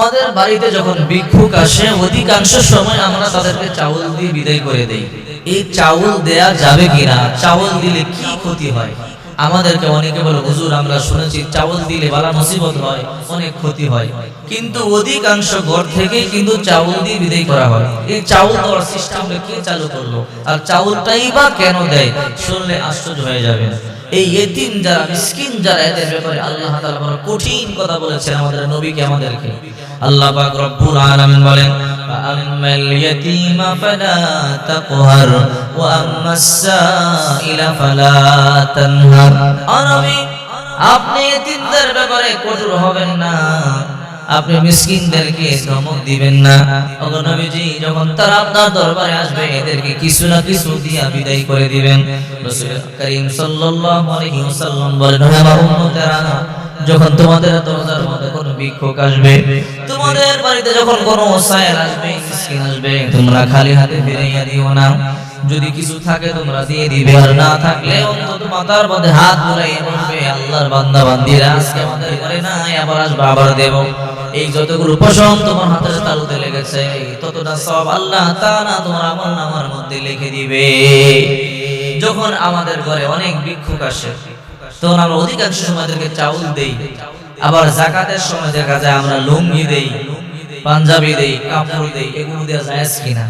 আমাদের বাড়িতে যখন ভিক্ষুক আসে অধিকাংশ সময় আমরা তাদেরকে চাউল দিয়ে বিদায় করে দেই। এই চাউল দেয়া যাবে কিনা, চাউল দিলে কি ক্ষতি হয়? আমাদেরকে অনেকে বলে হুজুর আমরা শুনেছি চাউল দিলে বালা মুসিবত হয়, অনেক ক্ষতি হয়, কিন্তু অধিকাংশ ঘর থেকে কিন্তু চাউল দিয়ে বিদায় করা হয়। এই চাউল দেওয়ার সিস্টেমটা কে চালু করলো, আর চাউলটাই বা কেন দেয়? শুনলে আশ্চর্য হয়ে যাবে। এই ইতিম যারা, মিসকিন যারা, এদের ব্যাপারে আল্লাহ তাআলা বড় কঠিন কথা বলেছেন আমাদের নবীকে, আমাদেরকে। আল্লাহ পাক রব্বুল আলামিন বলেন, ফাআম্মাল ইয়াতীমা ফালা তাকহার ওয়া আম্মাস সাইলা ফালা তানহার। নবী, আপনি ইতিমদের ব্যাপারে কঠোর হবেন না, আপনি মিসকিনদেরকে ধমক দিবেন না। ওগো নবীজি, যখন তারা আপনার দরবারে আসবে এদেরকে কিছু না কিছু দিয়া বিদায় করে দিবেন। রাসূল করিম সাল্লাল্লাহু আলাইহি ওয়াসাল্লাম বলেন, হে আমার উম্মতেরা, যখন তোমাদের দরজার মধ্যে কোনো ভিক্ষুক আসবে, তোমাদের বাড়িতে যখন কোনো সায়েল আসবে, মিসকিন আসবে, তোমরা খালি হাতে ফিরাইয়া দিও না। যদি কিছু থাকে তোমরা দিয়ে দিবে, আর না থাকলে অন্তত মাথার মধ্যে হাত বুলাইয়া বলবে, আল্লাহর বান্দা বান্দিরা আজকে আমাদের ঘরে নাই, আবার আসবে, আবার দেব। এই যতগুলো পশম তোমার হাতের তালুতে লেগেছে, ততটা সব আল্লাহ তাআলা তোমার আমলনামার মধ্যে লিখে দিবে। যখন আমাদের ঘরে অনেক ভিক্ষুক আসে তখন আমরা অধিকাংশ সময় তাদেরকে চাউল দেই। আবার যাকাতের সময় দেখা যায় আমরা লুঙ্গি দেই, পাঞ্জাবি দেই, কাপড় দেই। এগুলো দেওয়া জায়েজ কিনা?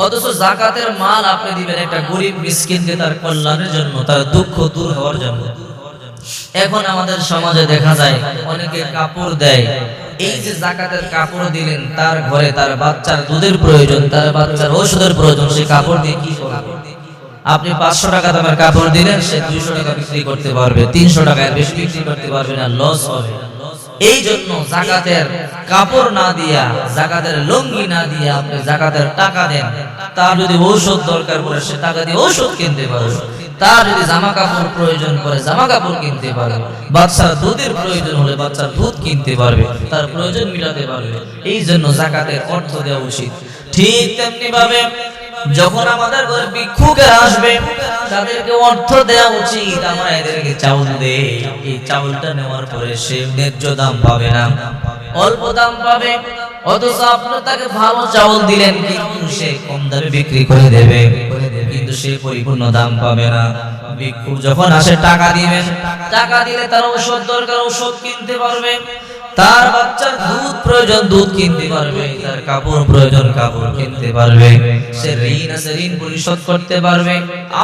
অথচ যাকাতের মাল আপনি দিবেন একটা গরিব মিসকিনকে, তার কল্যাণের জন্য, তার দুঃখ দূর হওয়ার জন্য। এখন আমাদের সমাজে দেখা যায় অনেকে কাপড় দেয়। এই যে যাকাতের কাপড় দিলেন, তার ঘরে তার বাচ্চার দুধের প্রয়োজন, তার বাচ্চার ঔষধের প্রয়োজন, সেই কাপড় দিয়ে কি করবে? আপনি 500 টাকা দামের কাপড় দিলেন, সে 200 টাকা বিক্রি করতে পারবে, 300 টাকায় বেশি বিক্রি করতে পারবে না, লস হবে। এই জন্য যাকাতের কাপড় না দিয়া, যাকাতের লুঙ্গি না দিয়া আপনি যাকাতের টাকা দেন। তার যদি ঔষধ দরকার পড়ে সে টাকা দিয়ে ঔষধ কিনতে পারবে, তার যদি জামা কাপড় প্রয়োজন পড়ে জামা কাপড় কিনতে পারবে, বাচ্চার দুধের প্রয়োজন হলে বাচ্চার দুধ কিনতে পারবে, তার প্রয়োজন মিটাতে পারবে। এই জন্য যাকাতের অর্থ দেওয়া উচিত। ঠিক তেমনি ভাবে যখন আমাদের ঘরে ভিক্ষুকেরা আসবে তাদেরকে অর্থ দেওয়া উচিত। আমরা এদেরকে চাউল দেই, এই চাউলটা নেওয়ার পরে সে ন্যায্য দাম পাবে না, অল্প দাম পাবে। অথচ আপনি তাকে ভালো চাউল দিলেন, কিন্তু সে কম দামে বিক্রি করে দেবে, কিন্তু সে পরিপূর্ণ দাম পাবে না। ভিক্ষুক যখন আসে টাকা দিবেন, টাকা দিলে তার ঔষধ দরকার, ঔষধ কিনতে পারবে, তার বাচ্চার দুধ প্রয়োজন, দুধ কিনতে পারবে, তার কাপড় প্রয়োজন, কাপড় কিনতে পারবে, সে ঋণ আছে, ঋণ পরিশোধ করতে পারবে।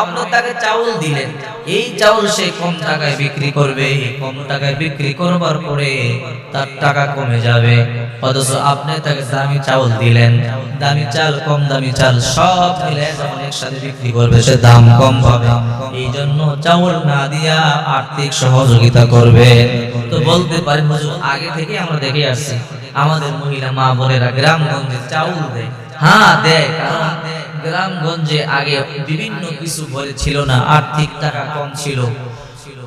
আপনি তাকে চাউল দিলেন, এই চাউল সে কম টাকায় বিক্রি করবে, কম টাকায় বিক্রি করবার পরে তার টাকা কমে যাবে। অথচ আপনি তাকে দামি চাউল দিলেন, দামি চাল, কম দামি চাল সব মিলে যখন একসাথে বিক্রি করবে সে দাম কম পাবে। এই জন্য চাউল না দিয়া আর্থিক সহযোগিতা করবে। তো বলতে পারেন হুজুর, আগে থেকে আমরা দেখে আসছি আমাদের মহিলা মা বোনেরা গ্রামগঞ্জে চাউল দেয়। হ্যাঁ দেয়, কারণ গ্রামগঞ্জে আগে বিভিন্ন কিছু ঘরে ছিল না, আর্থিক টাকা কম ছিল,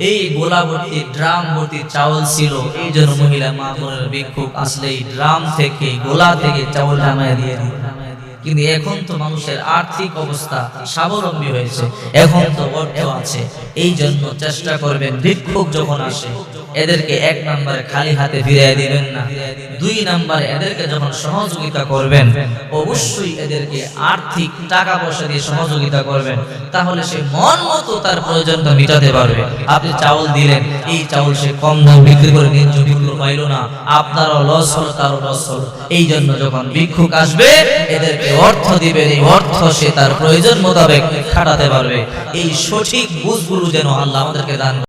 এই গোলা ভর্তি ড্রাম ভর্তি চাউল ছিল। এই জন্য মহিলা মা বোনের ভিক্ষুক আসলে এই ড্রাম থেকে, গোলা থেকে চাউল নামায় দিয়ে দিত। কিন্তু এখন তো মানুষের আর্থিক অবস্থা স্বাবলম্বী হয়েছে, এখন তো অর্থ আছে। এই জন্য চেষ্টা করবেন ভিক্ষুক যখন আসে এদেরকে 1 নম্বরে খালি হাতে ফিরিয়ে দিবেন না। 2 নম্বরে এদেরকে যখন সহযোগিতা করবেন অবশ্যই এদেরকে আর্থিক টাকা পয়সা দিয়ে সহযোগিতা করবেন, তাহলে সে মন মতো তার প্রয়োজনটা মিটাতে পারবে। আপনি চাউল দিলেন, এই চাউল সে কম দাম বিক্রি করে ন্যায্য মূল্য পাইল না, আপনারও লস হলো, তারও লস হলো। এই জন্য যখন ভিক্ষুক আসবে এদেরকে অর্থ দিবেন, এই অর্থ সে তার প্রয়োজন মোতাবেক খাটাতে পারবে। এই সঠিক বুঝগুলো যেন আল্লাহ আমাদেরকে দান